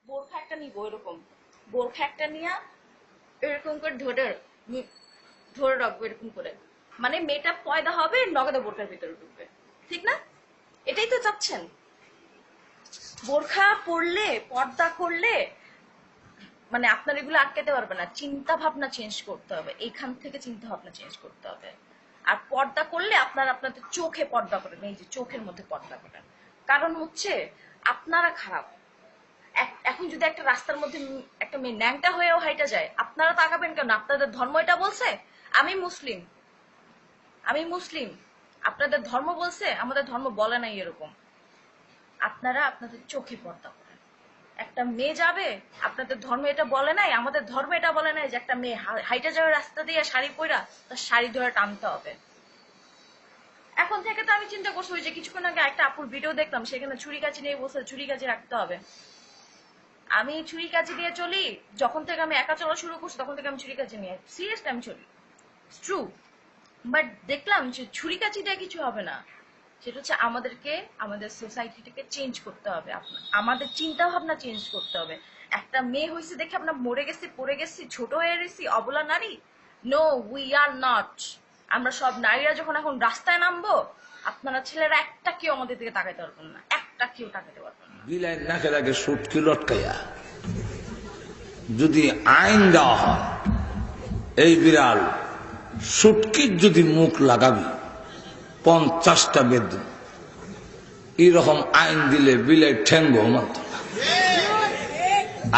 বোরখা একটা নিবো, এরকম বোরখা একটা নিয়ে এরকম করে ধরে ধরে রাখবো এরকম করে, মানে মেয়েটা পয়দা হবে, নগদে বোরখার ভিতরে ঢুকবে, ঠিক না? এটাই তো চাচ্ছেন। বোরখা পরলে, পর্দা করলে মানে আপনার এগুলো আটকাতে পারবে না, চিন্তা ভাবনা চেঞ্জ করতে হবে, এইখান থেকে চিন্তা ভাবনা চেঞ্জ করতে হবে। আর পর্দা করলে আপনাদের চোখে পর্দা করেন, এই যে চোখের মধ্যে পর্দা করেন, কারণ হচ্ছে আপনারা খারাপ। এখন যদি একটা রাস্তার মধ্যে একটা মেয়ে ন্যাংটা হয়েও হাইটা যায়, আপনারা তাকাবেন কেন? আপনাদের ধর্ম এটা বলছে আমি মুসলিম, আমি মুসলিম, আপনাদের ধর্ম বলছে, আমাদের ধর্ম বলে নাই এরকম। আপনারা আপনাদের চোখে পর্দা করেন। একটা মেয়ে যাবে, আপনাদের ধর্ম এটা বলে নাই, আমাদের ধর্ম এটা বলে নাই যে একটা মেয়ে হাইটা যাবে রাস্তা দিয়ে শাড়ি পরা, তার শাড়ি ধরে টানতে হবে। এখন থেকে তো আমি চিন্তা করছি, ওই যে কিছুক্ষণ আগে একটা আপুর ভিডিও দেখলাম, সেখানে ছুরি কাচি নিয়ে বসে, ছুরি কাচি রাখতে হবে। আমি ছুরি কাচি দিয়ে চলি, যখন থেকে আমি একা চলা শুরু করছি তখন থেকে আমি ছুরি কাচি নিয়ে সিরিয়াসলি আমি চলি, ট্রু। বাট দেখলাম যে ছুরি কাচি দিয়ে কিছু হবে না, সেটা হচ্ছে আমাদেরকে আমাদের সোসাইটিটাকে চেঞ্জ করতে হবে, আমাদের চিন্তা ভাবনা চেঞ্জ করতে হবে। একটা মেয়ে হয়েছে দেখে আমরা মরে গেছি, পড়ে গেছি, ছোট হয়ে গেছি, অবলা নারী? No, we are not. আমরা সব নারীরা যখন এখন রাস্তায় নামবো, আপনারা ছেলেরা একটা কেউ আমাদের দিকে তাকাইতে পারবেন না, একটা কেউ তাকাইতে পারবেন না। বিলাই নাকের আগে সুটকি লটকাইয়া যদি আইন দেওয়া হয়, এই বিড়াল সুটকির যদি মুখ লাগাবি 50টা বেদম, এরকম আইন দিলে বিলাই ঠেঙ্গ মানত না।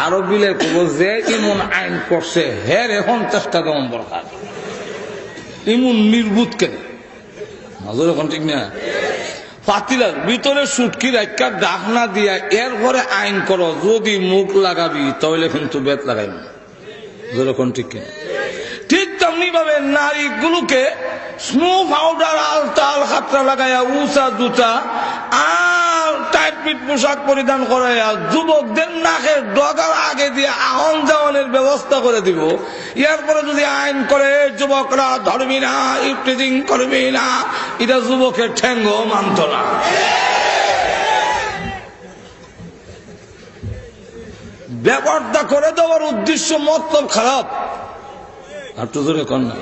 আরো বিলাই কব যে ইমন আইন করছে হের 50টা নম্বর কাজ, ইমন নির্বুত কেন নজর, এখন ঠিক না? পাতিলার ভিতরে সুটকি রাখা ডাকনা দিয়া এরপরে আইন করো, যদি মুখ লাগাবি তাহলে কিন্তু বেত লাগাই না, যেরকম ঠিক কিনা? ঠিক তেমনি ভাবে নারীগুলোকে স্নো পাউডার আলতাল খাতরা লাগাইয়া উঁচা জুতা আর টাইট পিট পোশাক পরিধান করাইয়া যুবকদের নাকের ডগার আগে দিয়ে আহন যাওয়ানের ব্যবস্থা করে দিব। এরপরে যদি আইন করে যুবকরা ধরবি না, ইফটিজিং করবি না, এটা যুবকের ঠেঙ্গ মানত না। ব্যাপারটা করে দেওয়ার উদ্দেশ্য মতলব খারাপ, আর তো জোরে কর না।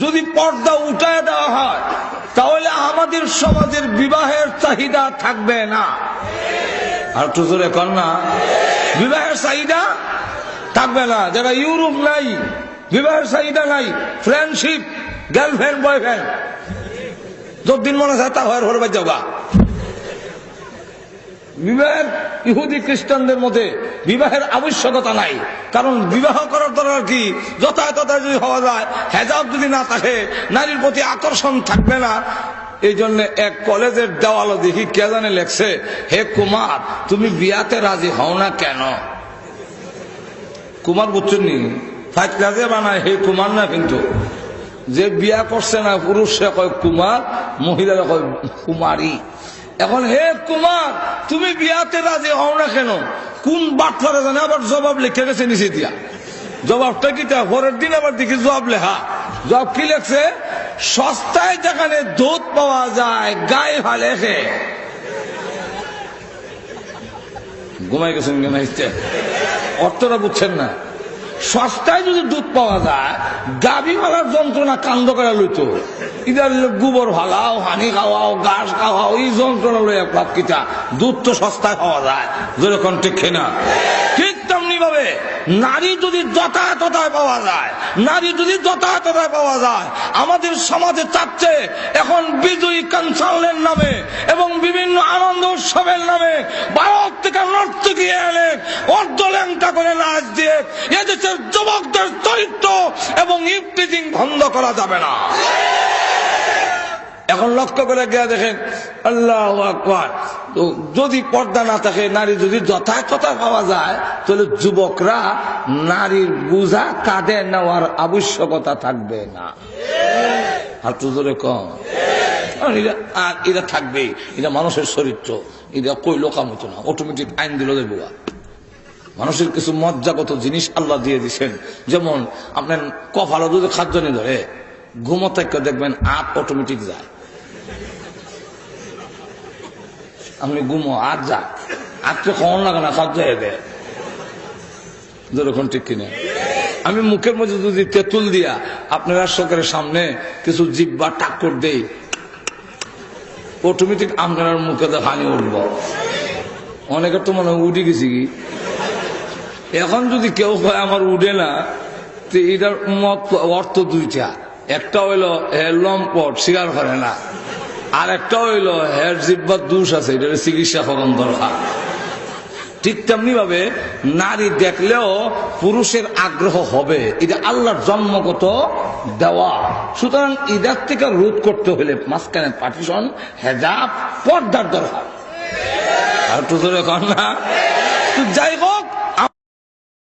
যদি পর্দা উঠায় দেওয়া হয় তাহলে আমাদের সমাজের বিবাহের চাহিদা থাকবে না, আর তো জোরে কর না। বিবাহের চাহিদা থাকবে না। যারা ইউরোপ নাই, বিবাহের চাহিদা নাই, ফ্রেন্ডশিপ, গার্লফ্রেন্ড বয়ফ্রেন্ড, যতদিন মনে হয় তা হয় ঘরে যাবা। বিবাহের ইহুদি খ্রিস্টানদের মধ্যে বিবাহের আবশ্যকতা নাই, কারণ বিবাহ করার দরকার কি? যথাযথ যদি হওয়া যায়, হেজাব যদি না থাকে, নারীর প্রতি আকর্ষণ থাকবে না। এই জন্য এক কলেজের দেওয়ালও দেখি কে জানে লেখছে, হে কুমার তুমি বিয়াতে রাজি হও না কেন? কুমার বুঝছেন নি? ফাইট রাজে বানায় হে কুমার না, কিন্তু যে বিয়া করছে না পুরুষ সে কয় কুমার, মহিলারা কয় কুমারী। এখন হে কুমার তুমি বিয়াতে রাজি হও না কেন? কোন বাটফারে জানে আবার জবাব লিখে গেছে নিচে দিয়া। জবাবটা কি? পরের দিন আবার দেখি জবাব লেখা। জবাব কি লেখছে? সস্তায় যেখানে দুধ পাওয়া যায় গায়ে ভালে খে। ঘুমাই গেছেন কেন? অর্থটা বুঝছেন না? সস্তায় যদি দুধ পাওয়া যায়, গাভী ভালার যন্ত্রণা কান্দ করে লইতো, ইদার গোবর ভালাও, হানি খাওয়াও, ঘাস খাওয়াও, এই যন্ত্রণা লই এক কিটা। দুধ তো সস্তায় পাওয়া যায়, যেরকম ঠিক না? ঠিক তেমনি ভাবে নারী যদি যথাযথতায় পাওয়া যায়, নারী যদি যথাযথতায় পাওয়া যায়, আমাদের সমাজে চাচ্ছে এখন বিজয়ী কনসালের নামে এবং বিভিন্ন আনন্দ উৎসবের নামে ভারত থেকে নর্তকী এনে অর্ধল্যাংটা করে নাচ দিয়ে এদেশের যুবকদের চরিত্র এবং ইফটিজিং বন্ধ করা যাবে না। এখন লক্ষ্য করে গিয়ে দেখেন, আল্লাহু আকবার, তো যদি পর্দা না থাকে, নারী যদি যথাযথতা পাওয়া যায়, তাহলে যুবকরা নারীর বোঝা কাঁধে নেওয়ার আবশ্যকতা থাকবে না। আর তো ধরে কম, আর এটা থাকবে, এটা মানুষের চরিত্র, এটা কই লোকাম হতো না, অটোমেটিক আইন দিল দেবো। মানুষের কিছু মজ্জাগত জিনিস আল্লাহ দিয়ে দিচ্ছেন, যেমন আপনার কপালও যদি খাদ্য নিয়ে ধরে, ঘুমো থেকে দেখবেন আপ অটোমেটিক যায়। আপনি ঘুমো আর যা আজকে কখন লাগে না সব জায়গায় যেরকম ঠিক কিনা। আমি মুখের মধ্যে যদি তেঁতুল দিয়া আপনারা চোখের সামনে কিছু জিব্বা টাক্কর দেই, অটোমেটিক আপনার মুখে হানি উঠব। অনেকের তো মনে হয় উঠে গেছি কি। এখন যদি কেউ কয় আমার উঠে না, তো এটার মত অর্থ দুইটা। একটা হইল হের লম্পট স্বীকার করে না, আর একটা হইল হের জিব্বার দোষ আছে, এটা চিকিৎসা করণ দরকার। ঠিক তেমনি ভাবে নারী দেখলেও পুরুষের আগ্রহ হবে, এটা আল্লাহর জন্মগত দেওয়া। সুতরাং ইদার থেকে রোধ করতে হলে মাঝখানে পার্টিশন, হেজাব, পর্দার দরকার। আর তো ধরে কর না, যাই হোক